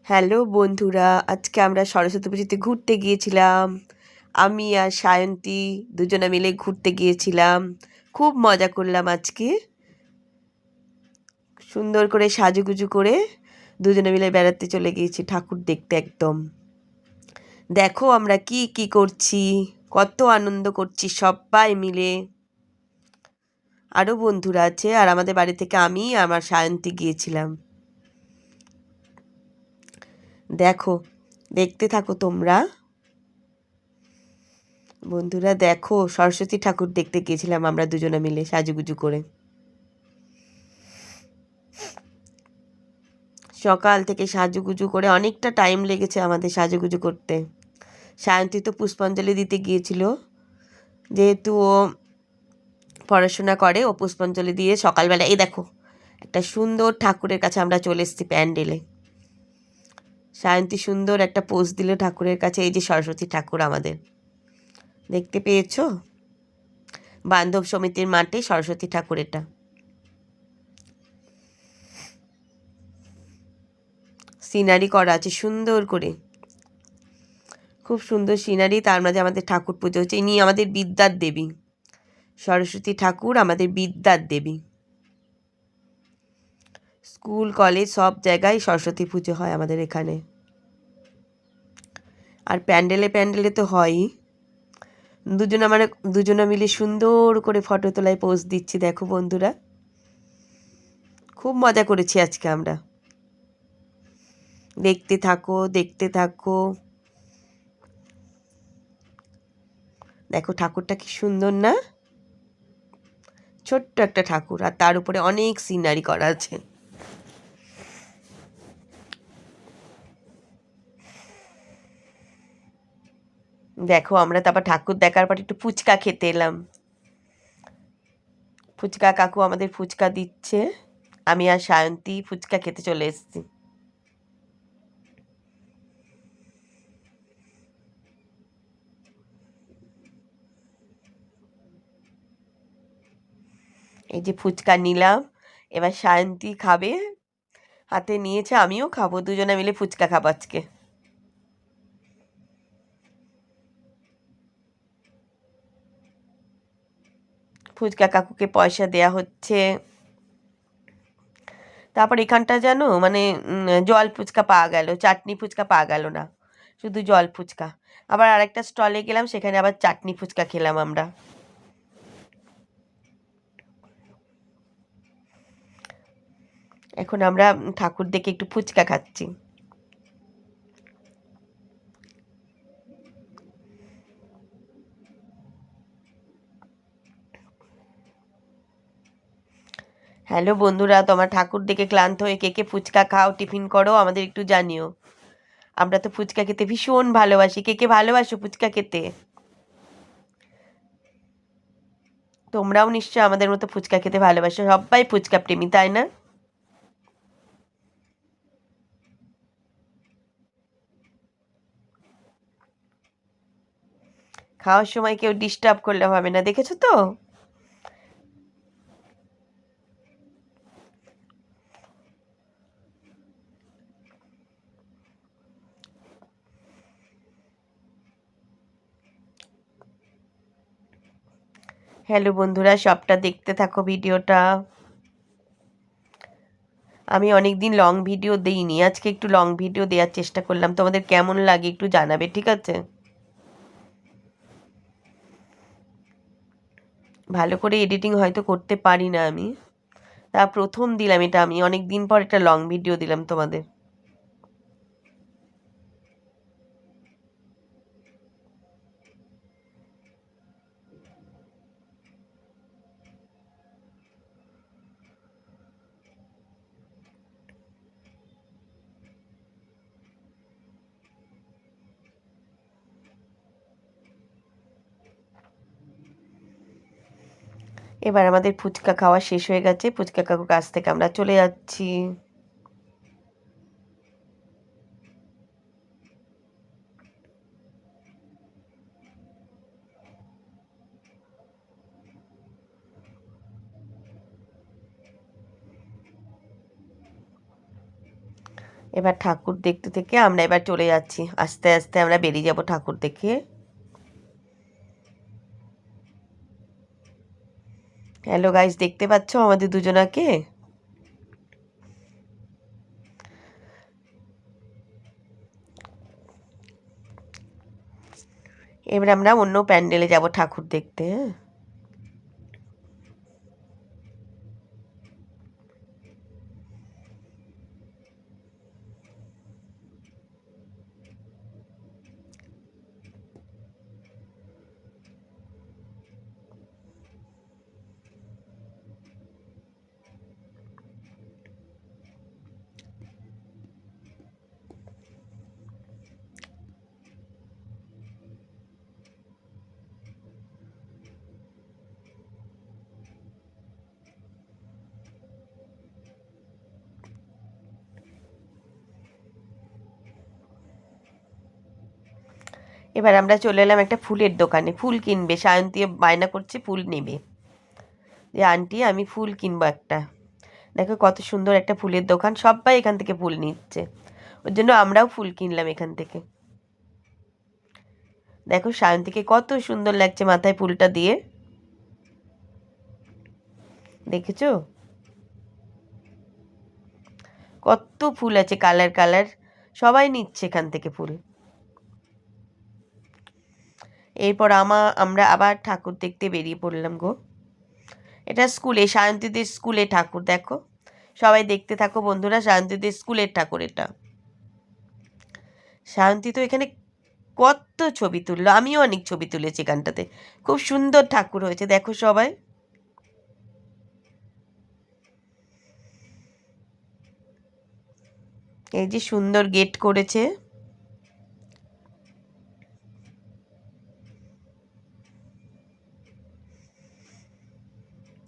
Hello বন্ধুরা, আজকে আমরা সরস্বতী পুজোতে ঘুরতে গিয়েছিলাম। আমি আর সায়ন্তী দুজনে মিলে ঘুরতে গিয়েছিলাম। খুব মজা করলাম আজকে। সুন্দর করে সাজুগুজু করে দুজনে মিলে বেড়াতে চলে গিয়েছি ঠাকুর দেখতে একদম। দেখো আমরা কি কি করছি, কত আনন্দ করছি সবাই মিলে। আরও বন্ধুরা আছে আর আমাদের বাড়ি থেকে আমি আর আমার সায়ন্তী গিয়েছিলাম। দেখো, দেখতে থাকো তোমরা। বন্ধুরা দেখো, সরস্বতী ঠাকুর দেখতে গিয়েছিলাম আমরা দুজনে মিলে সাজুগুজু করে। সকাল থেকে সাজুগুজু করে অনেকটা টাইম লেগেছে আমাদের সাজুগুজু করতে। সায়ন্তী তো পুষ্পাঞ্জলি দিতে গিয়েছিল, যেহেতু ও পড়াশোনা করে, ও পুষ্পাঞ্জলি দিয়ে সকালবেলা এই দেখো একটা সুন্দর ঠাকুরের কাছে আমরা চলে এসেছি প্যান্ডেলে। সায়ন্তী সুন্দর একটা পোজ দিল ঠাকুরের কাছে। এই যে সরস্বতী ঠাকুর আমাদের, দেখতে পেয়েছো? বান্ধব সমিতির মাঠে সরস্বতী ঠাকুর এটা। সিনারি করা আছে সুন্দর করে, খুব সুন্দর সিনারি। তার মাঝে আমাদের ঠাকুর পুজো হচ্ছে। ইনি আমাদের বিদ্যার দেবী, সরস্বতী ঠাকুর আমাদের বিদ্যার দেবী। স্কুল কলেজ সব জায়গায় সরস্বতী পুজো হয় আমাদের এখানে। আর প্যান্ডেলে প্যান্ডেলে তো হয়ই। দুজনে মিলে সুন্দর করে ফটো তোলায় পোজ দিচ্ছি। দেখো বন্ধুরা, খুব মজা করেছি আজকে আমরা। দেখতে থাকো, দেখতে থাকো। দেখো ঠাকুরটা কি সুন্দর না? ছোট্ট একটা ঠাকুর, আর তার উপরে অনেক সিনারি করা আছে। দেখো আমরা তারপর ঠাকুর দেখার পর একটু ফুচকা খেতে এলাম। ফুচকা কাকু আমাদের ফুচকা দিচ্ছে। আমি আর সায়ন্তী ফুচকা খেতে চলে এসেছি। এই যে ফুচকা নিলাম, এবার সায়ন্তী খাবে, হাতে নিয়েছে, আমিও খাবো, দুজনে মিলে ফুচকা খাবো আজকে। ফুচকা কাকুকে পয়সা দেয়া হচ্ছে। তারপর এখানটা জানো মানে জল ফুচকা পাওয়া গেল, চাটনি ফুচকা পাওয়া গেল না, শুধু জল ফুচকা। আবার আরেকটা স্টলে গেলাম, সেখানে আবার চাটনি ফুচকা খেলাম আমরা। এখন আমরা ঠাকুর দেখে একটু ফুচকা খাচ্ছি। হ্যালো বন্ধুরা, তোমার ঠাকুর দেখে ক্লান্ত হয়ে কে কে ফুচকা খাও, টিফিন করো, আমাদের একটু জানিও। আমরা তো ফুচকা খেতে ভীষণ ভালোবাসি। কে কে ভালোবাসো ফুচকা খেতে? তোমরাও নিশ্চয় আমাদের মতো ফুচকা খেতে ভালোবাসো, সবাই ফুচকা প্রেমী, তাই না? খাওয়ার সময় কেউ ডিস্টার্ব করলে হবে না, দেখেছো তো? হ্যালো বন্ধুরা, সবটা দেখতে থাকো ভিডিওটা। আমি অনেক দিন লং ভিডিও দিইনি, আজকে একটু লং ভিডিও দেওয়ার চেষ্টা করলাম। তোমাদের কেমন লাগে একটু জানাবে, ঠিক আছে? ভালো করে এডিটিং হয়তো করতে পারি না আমি, তা প্রথম দিলাম এটা, আমি অনেক দিন পর একটা লং ভিডিও দিলাম তোমাদের। এবার আমাদের ফুচকা খাওয়া শেষ হয়ে গেছে, ফুচকা কাকুর কাছ থেকে আমরা চলে যাচ্ছি। এবার ঠাকুর দেখতে থেকে আমরা এবার চলে যাচ্ছি, আস্তে আস্তে আমরা বেরিয়ে যাব ঠাকুর দেখে। হ্যালো গাইস, দেখতে পাচ্ছ আমাদের দুজনাকে? এবার আমরা অন্য প্যান্ডেলে যাব ঠাকুর দেখতে। এবার আমরা চলে এলাম একটা ফুলের দোকানে, ফুল কিনবে। সায়ন্তী বায়না করছে ফুল নেবে, যে আন্টি আমি ফুল কিনবো একটা। দেখো কত সুন্দর একটা ফুলের দোকান, সবাই এখান থেকে ফুল নিচ্ছে, ওর জন্য আমরাও ফুল কিনলাম এখান থেকে। দেখো সায়ন্তীকে কত সুন্দর লাগছে মাথায় ফুলটা দিয়ে, দেখেছো? কত ফুল আছে, কালার কালার, সবাই নিচ্ছে এখান থেকে ফুল। এরপর আমরা আবার ঠাকুর দেখতে বেরিয়ে পড়লাম গো। এটা স্কুলে, সায়ন্তীদের স্কুলে ঠাকুর। দেখো সবাই দেখতে থাকো বন্ধুরা, সায়ন্তীদের স্কুলের ঠাকুর এটা। সায়ন্তী তো এখানে কত ছবি তুললো, আমিও অনেক ছবি তুলেছি এখানটাতে। খুব সুন্দর ঠাকুর হয়েছে দেখো সবাই। এই যে সুন্দর গেট করেছে,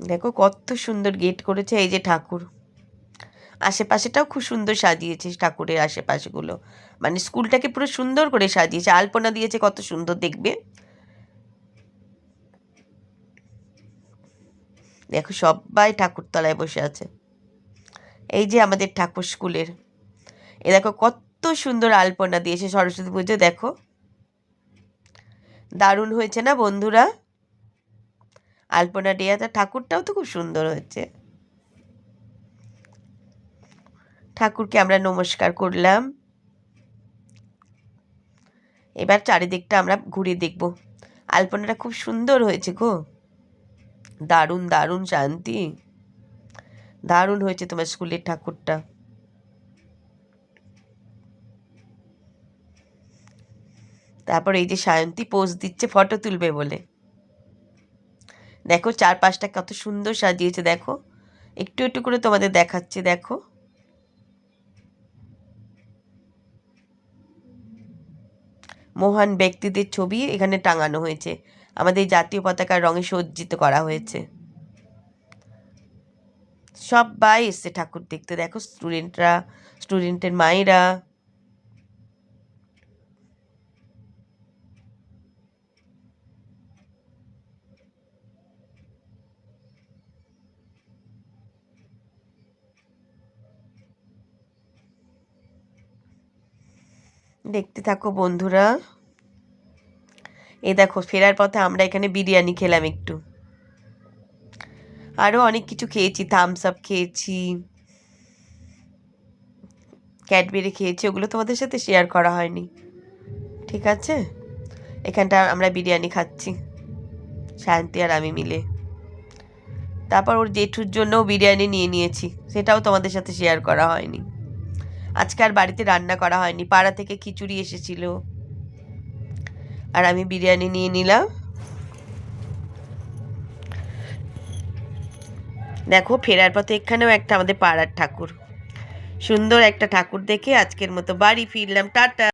দেখো কত সুন্দর গেট করেছে। এই যে ঠাকুর, আশেপাশেটাও খুব সুন্দর সাজিয়েছে, ঠাকুরের আশেপাশেগুলো, মানে স্কুলটাকে পুরো সুন্দর করে সাজিয়েছে, আলপনা দিয়েছে, কত সুন্দর দেখবে। দেখো সবাই ঠাকুরতলায় বসে আছে। এই যে আমাদের ঠাকুর স্কুলের, এ দেখো কত সুন্দর আলপনা দিয়েছে সরস্বতী পুজো। দেখো দারুণ হয়েছে না বন্ধুরা? আলপনা দেওয়াটা, ঠাকুরটাও তো খুব সুন্দর হয়েছে। ঠাকুরকে আমরা নমস্কার করলাম। এবার চারিদিকটা আমরা ঘুরে দেখব। আলপনাটা খুব সুন্দর হয়েছে গো, দারুণ দারুণ শান্তি, দারুণ হয়েছে তোমার স্কুলের ঠাকুরটা। তারপর এই যে সায়ন্তী পোজ দিচ্ছে ফটো তুলবে বলে। দেখো চারপাশটা কত সুন্দর সাজিয়েছে, দেখো একটু একটু করে তোমাদের দেখাচ্ছে। দেখো মহান ব্যক্তিদের ছবি এখানে টাঙানো হয়েছে, আমাদের জাতীয় পতাকার রঙে সজ্জিত করা হয়েছে। সবাই এসছে ঠাকুর দেখতে, দেখো স্টুডেন্টের মায়েরা। দেখতে থাকো বন্ধুরা। এই দেখো ফেরার পথে আমরা এখানে বিরিয়ানি খেলাম একটু, আরও অনেক কিছু খেয়েছি, থামস আপ খেয়েছি, ক্যাডবেরি খেয়েছি, ওগুলো তোমাদের সাথে শেয়ার করা হয়নি, ঠিক আছে? এখানটা আমরা বিরিয়ানি খাচ্ছি শান্তি আর আমি মিলে। তারপর ওর জেঠুর জন্যও বিরিয়ানি নিয়ে নিয়েছি, সেটাও তোমাদের সাথে শেয়ার করা হয়নি। আজকে আর বাড়িতে রান্না করা হয়নি, পাড়া থেকে খিচুড়ি এসেছিল আর আমি বিরিয়ানি নিয়ে নিলাম। দেখো ফেরার পথে এখানেও একটা আমাদের পাড়ার ঠাকুর, সুন্দর একটা ঠাকুর দেখে আজকের মতো বাড়ি ফিরলাম, টাটা।